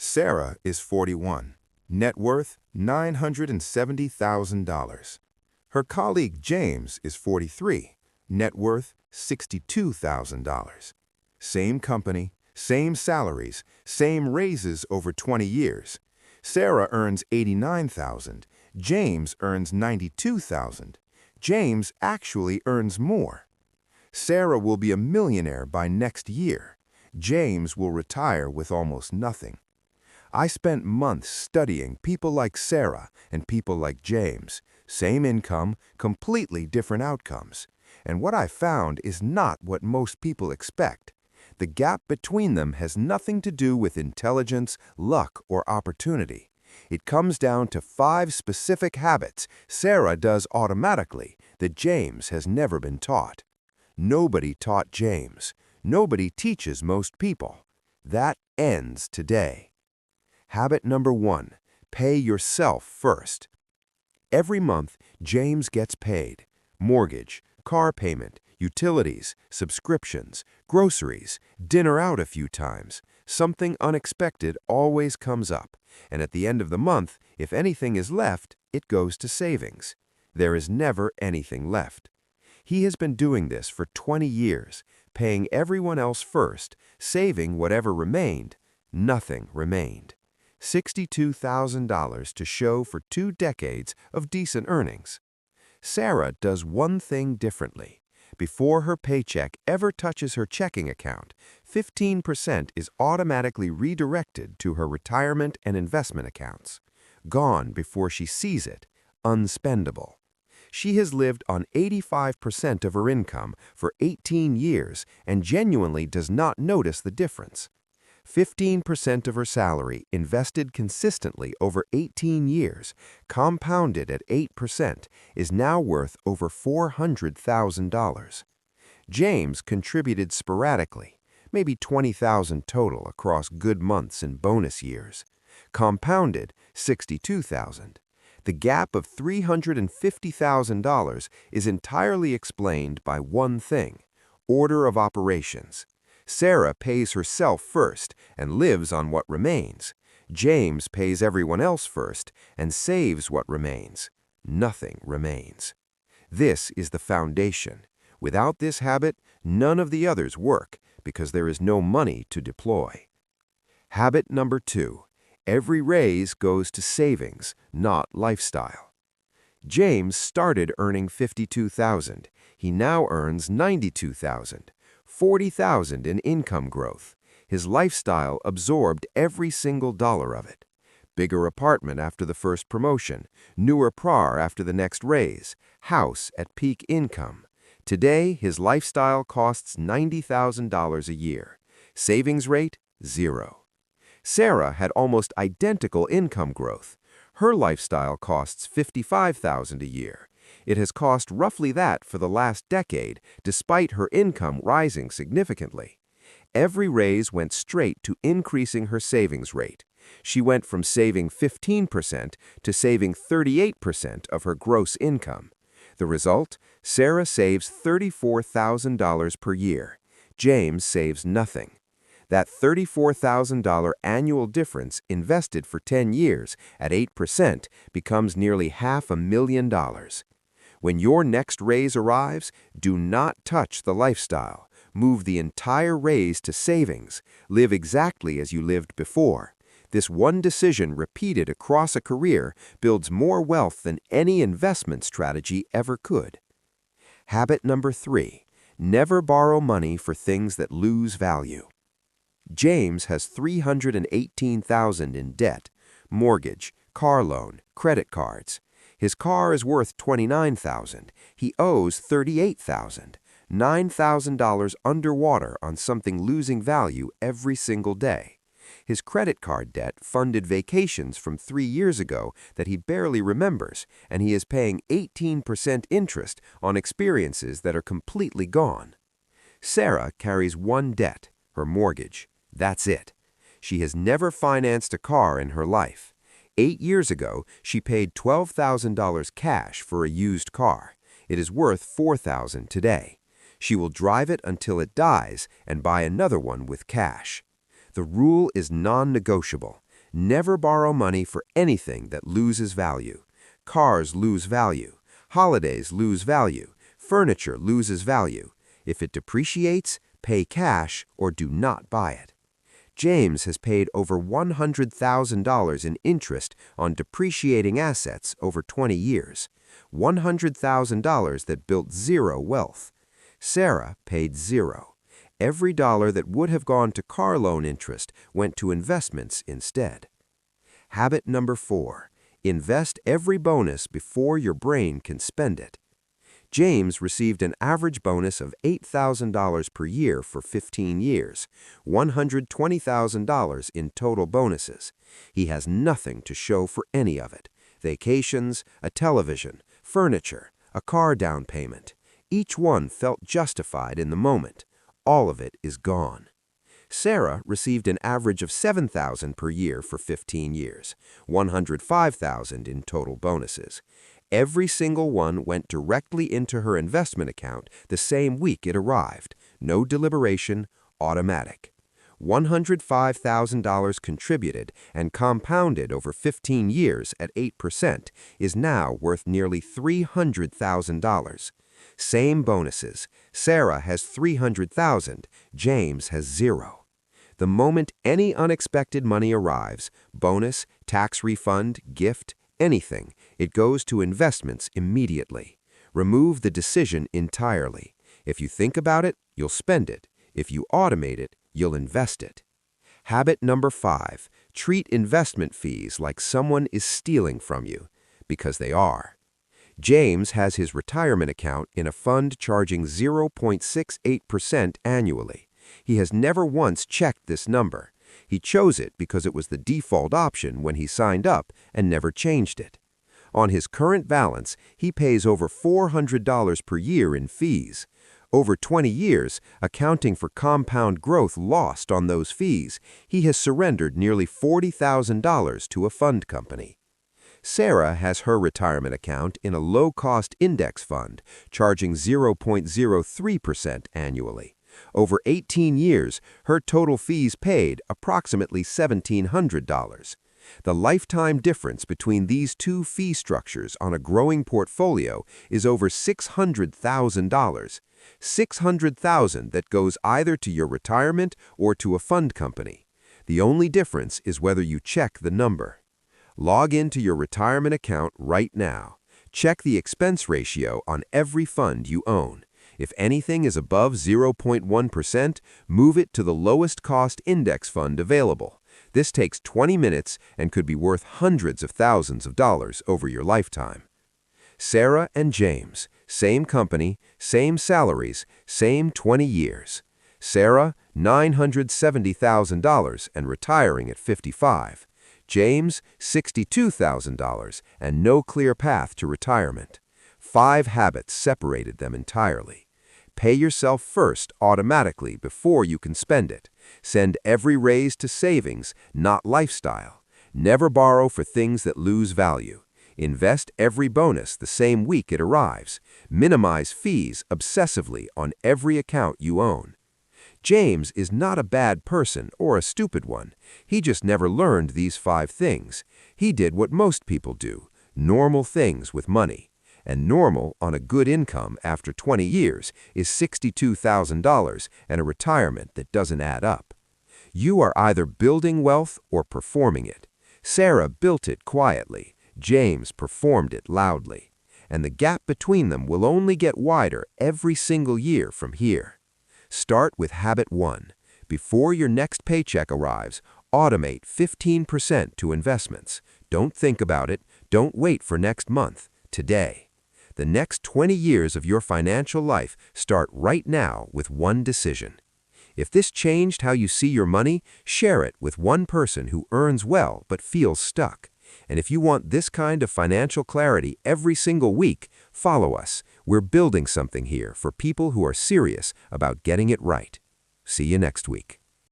Sarah is 41, net worth $970,000. Her colleague James is 43, net worth $62,000. Same company, same salaries, same raises over 20 years. Sarah earns $89,000, James earns $92,000. James actually earns more. Sarah will be a millionaire by next year. James will retire with almost nothing. I spent months studying people like Sarah and people like James. Same income, completely different outcomes. And what I found is not what most people expect. The gap between them has nothing to do with intelligence, luck, or opportunity. It comes down to 5 specific habits Sarah does automatically that James has never been taught. Nobody taught James. Nobody teaches most people. That ends today. Habit number 1, pay yourself first. Every month, James gets paid. Mortgage, car payment, utilities, subscriptions, groceries, dinner out a few times. Something unexpected always comes up, and at the end of the month, if anything is left, it goes to savings. There is never anything left. He has been doing this for 20 years, paying everyone else first, saving whatever remained. Nothing remained. $62,000 to show for 2 decades of decent earnings. Sarah does one thing differently. Before her paycheck ever touches her checking account, 15% is automatically redirected to her retirement and investment accounts. Gone before she sees it, unspendable. She has lived on 85% of her income for 18 years and genuinely does not notice the difference. 15% of her salary invested consistently over 18 years, compounded at 8%, is now worth over $400,000. James contributed sporadically, maybe $20,000 total across good months and bonus years. Compounded, $62,000. The gap of $350,000 is entirely explained by one thing: order of operations. Sarah pays herself first and lives on what remains. James pays everyone else first and saves what remains. Nothing remains. This is the foundation. Without this habit, none of the others work because there is no money to deploy. Habit number 2. Every raise goes to savings, not lifestyle. James started earning $52,000. He now earns $92,000. $40,000 in income growth. His lifestyle absorbed every single dollar of it. Bigger apartment after the first promotion, newer car after the next raise, house at peak income. Today, his lifestyle costs $90,000 a year. Savings rate, 0. Sarah had almost identical income growth. Her lifestyle costs $55,000 a year. It has cost roughly that for the last decade, despite her income rising significantly. Every raise went straight to increasing her savings rate. She went from saving 15% to saving 38% of her gross income. The result? Sarah saves $34,000 per year. James saves nothing. That $34,000 annual difference invested for 10 years at 8% becomes nearly $500,000. When your next raise arrives, do not touch the lifestyle. Move the entire raise to savings. Live exactly as you lived before. This one decision repeated across a career builds more wealth than any investment strategy ever could. Habit number 3. Never borrow money for things that lose value. James has $318,000 in debt, mortgage, car loan, credit cards. His car is worth $29,000. He owes $38,000, $9,000 underwater on something losing value every single day. His credit card debt funded vacations from 3 years ago that he barely remembers, and he is paying 18% interest on experiences that are completely gone. Sarah carries one debt, her mortgage. That's it. She has never financed a car in her life. 8 years ago, she paid $12,000 cash for a used car. It is worth $4,000 today. She will drive it until it dies and buy another one with cash. The rule is non-negotiable. Never borrow money for anything that loses value. Cars lose value. Holidays lose value. Furniture loses value. If it depreciates, pay cash or do not buy it. James has paid over $100,000 in interest on depreciating assets over 20 years, $100,000 that built zero wealth. Sarah paid zero. Every dollar that would have gone to car loan interest went to investments instead. Habit number 4. Invest every bonus before your brain can spend it. James received an average bonus of $8,000 per year for 15 years, $120,000 in total bonuses. He has nothing to show for any of it. Vacations, a television, furniture, a car down payment. Each one felt justified in the moment. All of it is gone. Sarah received an average of $7,000 per year for 15 years, $105,000 in total bonuses. Every single one went directly into her investment account the same week it arrived. No deliberation, automatic. $105,000 contributed and compounded over 15 years at 8% is now worth nearly $300,000. Same bonuses. Sarah has $300,000, James has zero. The moment any unexpected money arrives, bonus, tax refund, gift, anything, it goes to investments immediately. Remove the decision entirely. If you think about it, you'll spend it. If you automate it, you'll invest it. Habit number 5. Treat investment fees like someone is stealing from you, because they are. James has his retirement account in a fund charging 0.68% annually. He has never once checked this number. He chose it because it was the default option when he signed up and never changed it. On his current balance, he pays over $400 per year in fees. Over 20 years, accounting for compound growth lost on those fees, he has surrendered nearly $40,000 to a fund company. Sarah has her retirement account in a low-cost index fund, charging 0.03% annually. Over 18 years, her total fees paid approximately $1,700. The lifetime difference between these two fee structures on a growing portfolio is over $600,000. $600,000 that goes either to your retirement or to a fund company. The only difference is whether you check the number. Log into your retirement account right now. Check the expense ratio on every fund you own. If anything is above 0.1%, move it to the lowest cost index fund available. This takes 20 minutes and could be worth hundreds of thousands of dollars over your lifetime. Sarah and James, same company, same salaries, same 20 years. Sarah, $970,000 and retiring at 55. James, $62,000 and no clear path to retirement. 5 habits separated them entirely. Pay yourself first automatically before you can spend it. Send every raise to savings, not lifestyle. Never borrow for things that lose value. Invest every bonus the same week it arrives. Minimize fees obsessively on every account you own. James is not a bad person or a stupid one. He just never learned these 5 things. He did what most people do, normal things with money. And normal on a good income after 20 years is $62,000 and a retirement that doesn't add up. You are either building wealth or performing it. Sarah built it quietly. James performed it loudly. And the gap between them will only get wider every single year from here. Start with habit 1. Before your next paycheck arrives, automate 15% to investments. Don't think about it. Don't wait for next month. Today. The next 20 years of your financial life start right now with one decision. If this changed how you see your money, share it with one person who earns well but feels stuck. And if you want this kind of financial clarity every single week, follow us. We're building something here for people who are serious about getting it right. See you next week.